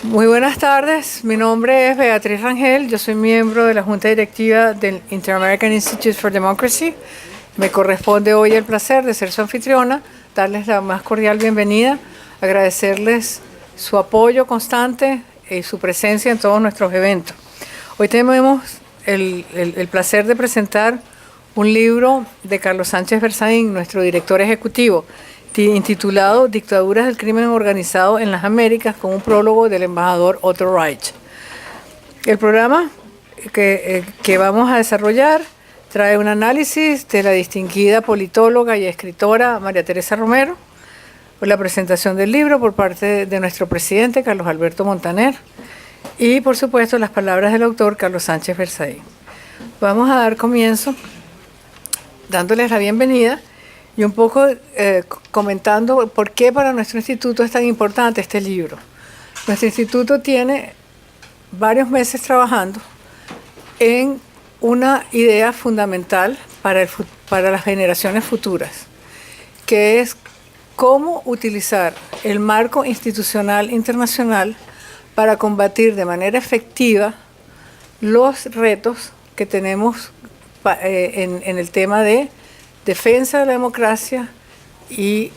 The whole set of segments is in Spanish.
Muy buenas tardes, mi nombre es Beatriz Rangel, yo soy miembro de la Junta Directiva del Inter-American Institute for Democracy. Me corresponde hoy el placer de ser su anfitriona, darles la más cordial bienvenida, agradecerles su apoyo constante y su presencia en todos nuestros eventos. Hoy tenemos el placer de presentar un libro de Carlos Sánchez Berzaín, nuestro director ejecutivo, intitulado Dictaduras del Crimen Organizado en las Américas, con un prólogo del embajador Otto Reich. El programa que vamos a desarrollar trae un análisis de la distinguida politóloga y escritora María Teresa Romero, la presentación del libro por parte de nuestro presidente Carlos Alberto Montaner y, por supuesto, las palabras del autor Carlos Sánchez Berzaín. Vamos a dar comienzo dándoles la bienvenida y un poco comentando por qué para nuestro instituto es tan importante este libro. Nuestro instituto tiene varios meses trabajando en una idea fundamental para las generaciones futuras, que es cómo utilizar el marco institucional internacional para combatir de manera efectiva los retos que tenemos en el tema de defensa de la democracia y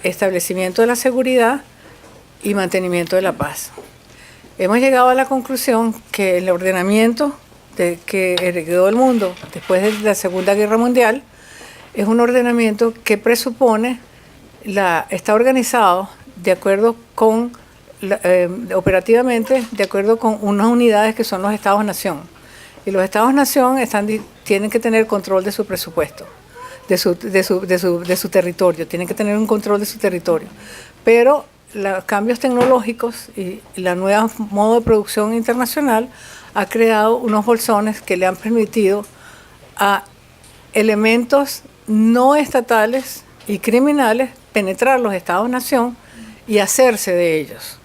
establecimiento de la seguridad y mantenimiento de la paz. Hemos llegado a la conclusión que el ordenamiento que heredó el mundo después de la Segunda Guerra Mundial es un ordenamiento que presupone está organizado de acuerdo con operativamente de acuerdo con unas unidades que son los Estados-Nación. Y los Estados-Nación tienen que tener control de su presupuesto, de su territorio, tienen que tener un control de su territorio. Pero los cambios tecnológicos y la nueva modo de producción internacional ha creado unos bolsones que le han permitido a elementos no estatales y criminales penetrar los Estados-Nación y hacerse de ellos.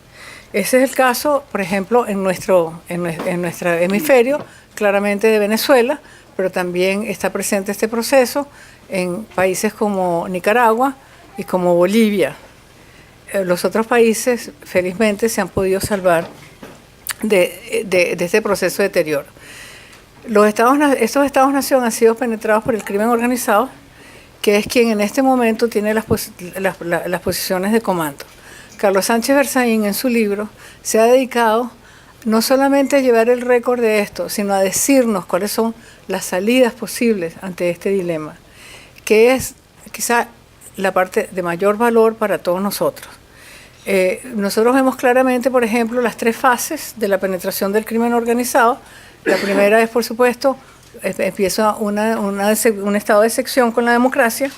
Ese es el caso, por ejemplo, en nuestro hemisferio, claramente de Venezuela, pero también está presente este proceso en países como Nicaragua y como Bolivia. Los otros países, felizmente, se han podido salvar de este proceso de deterioro. Estos Estados-Nación han sido penetrados por el crimen organizado, que es quien en este momento tiene las posiciones de comando. Carlos Sánchez Berzaín, en su libro, se ha dedicado no solamente a llevar el récord de esto, sino a decirnos cuáles son las salidas posibles ante este dilema, que es quizá la parte de mayor valor para todos nosotros. Nosotros vemos claramente, por ejemplo, las tres fases de la penetración del crimen organizado. La primera es, por supuesto, empieza un estado de excepción con la democracia,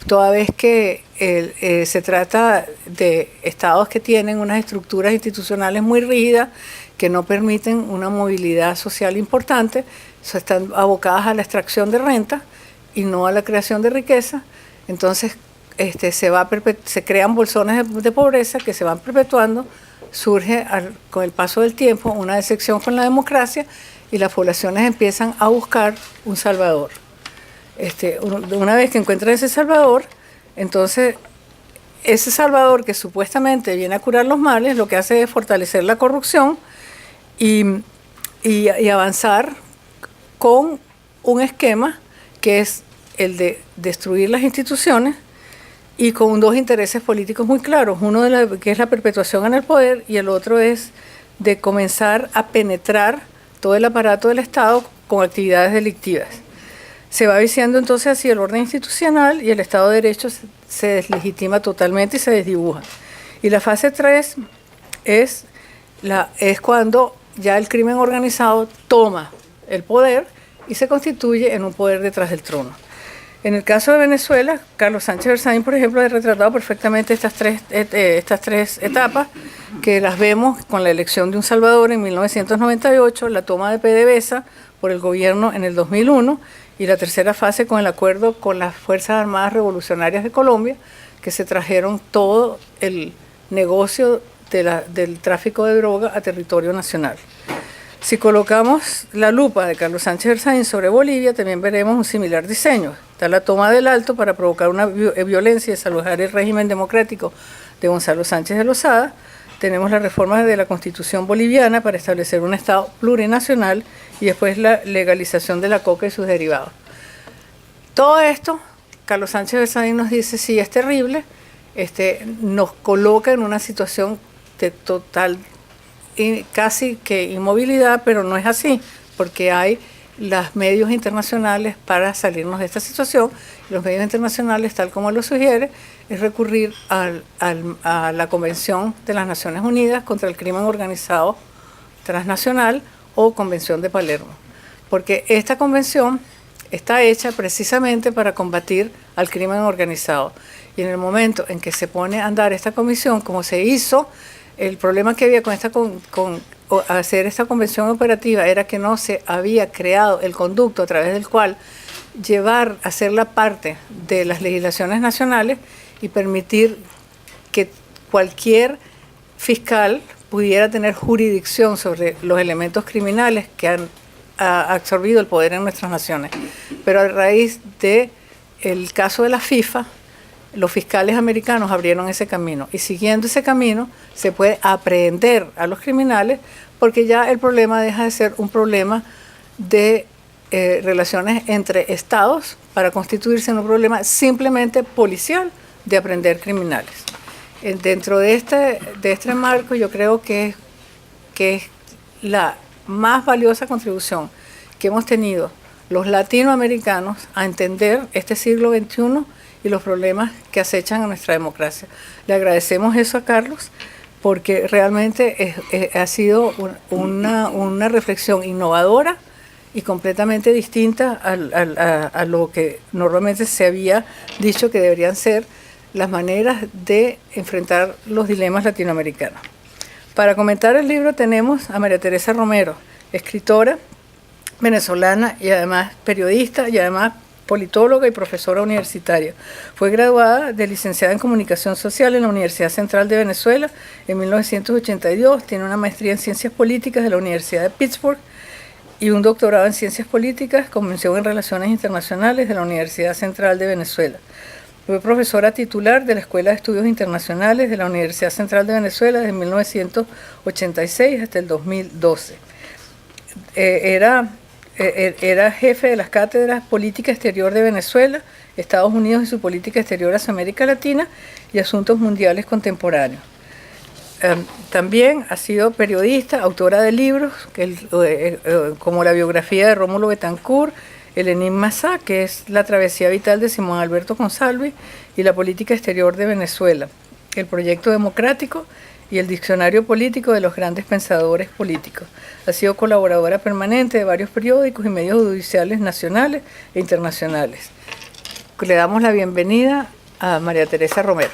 toda vez que se trata de estados que tienen unas estructuras institucionales muy rígidas, que no permiten una movilidad social importante, están abocadas a la extracción de renta y no a la creación de riqueza. Entonces se crean bolsones de pobreza que se van perpetuando, surge con el paso del tiempo una decepción con la democracia y las poblaciones empiezan a buscar un salvador. Una vez que encuentran ese salvador, entonces ese salvador que supuestamente viene a curar los males, lo que hace es fortalecer la corrupción y avanzar con un esquema que es el de destruir las instituciones y con dos intereses políticos muy claros, uno que es la perpetuación en el poder y el otro es de comenzar a penetrar todo el aparato del Estado con actividades delictivas. Se va viciando entonces hacia el orden institucional y el Estado de Derecho se deslegitima totalmente y se desdibuja. Y la fase 3 es cuando ya el crimen organizado toma el poder y se constituye en un poder detrás del trono. En el caso de Venezuela, Carlos Sánchez Berzaín, por ejemplo, ha retratado perfectamente estas tres etapas, que las vemos con la elección de un Salvador en 1998, la toma de PDVSA por el gobierno en el 2001, y la tercera fase con el acuerdo con las Fuerzas Armadas Revolucionarias de Colombia, que se trajeron todo el negocio del tráfico de droga a territorio nacional. Si colocamos la lupa de Carlos Sánchez Berzaín sobre Bolivia, también veremos un similar diseño. Está la toma del Alto para provocar una violencia y desalojar el régimen democrático de Gonzalo Sánchez de Lozada, tenemos la reforma de la Constitución boliviana para establecer un Estado plurinacional y después la legalización de la coca y sus derivados. Todo esto, Carlos Sánchez Berzaín nos dice, sí, es terrible, nos coloca en una situación de total, casi que inmovilidad, pero no es así, porque hay los medios internacionales para salirnos de esta situación. Los medios internacionales, tal como lo sugiere, es recurrir a la Convención de las Naciones Unidas contra el Crimen Organizado Transnacional o Convención de Palermo, porque esta convención está hecha precisamente para combatir al crimen organizado. Y en el momento en que se pone a andar esta comisión, como se hizo, el problema que había con hacer esta convención operativa era que no se había creado el conducto a través del cual hacerla parte de las legislaciones nacionales y permitir que cualquier fiscal pudiera tener jurisdicción sobre los elementos criminales que han absorbido el poder en nuestras naciones. Pero a raíz del caso de la FIFA, los fiscales americanos abrieron ese camino y siguiendo ese camino se puede aprehender a los criminales porque ya el problema deja de ser un problema de relaciones entre estados para constituirse en un problema simplemente policial de aprehender criminales. Dentro de este marco yo creo que es la más valiosa contribución que hemos tenido los latinoamericanos a entender este siglo XXI y los problemas que acechan a nuestra democracia. Le agradecemos eso a Carlos porque realmente ha sido una reflexión innovadora y completamente distinta a lo que normalmente se había dicho que deberían ser las maneras de enfrentar los dilemas latinoamericanos. Para comentar el libro tenemos a María Teresa Romero, escritora venezolana y además periodista y además politóloga y profesora universitaria. Fue graduada de licenciada en Comunicación Social en la Universidad Central de Venezuela en 1982. Tiene una maestría en Ciencias Políticas de la Universidad de Pittsburgh y un doctorado en Ciencias Políticas con mención en Relaciones Internacionales de la Universidad Central de Venezuela. Fue profesora titular de la Escuela de Estudios Internacionales de la Universidad Central de Venezuela desde 1986 hasta el 2012. Era jefe de las cátedras Política Exterior de Venezuela, Estados Unidos y su política exterior hacia América Latina y Asuntos Mundiales Contemporáneos. También ha sido periodista, autora de libros como la biografía de Rómulo Betancourt, El Enigma Sá, que es la travesía vital de Simón Alberto Consalvi, y la política exterior de Venezuela, el proyecto democrático y el diccionario político de los grandes pensadores políticos. Ha sido colaboradora permanente de varios periódicos y medios judiciales nacionales e internacionales. Le damos la bienvenida a María Teresa Romero.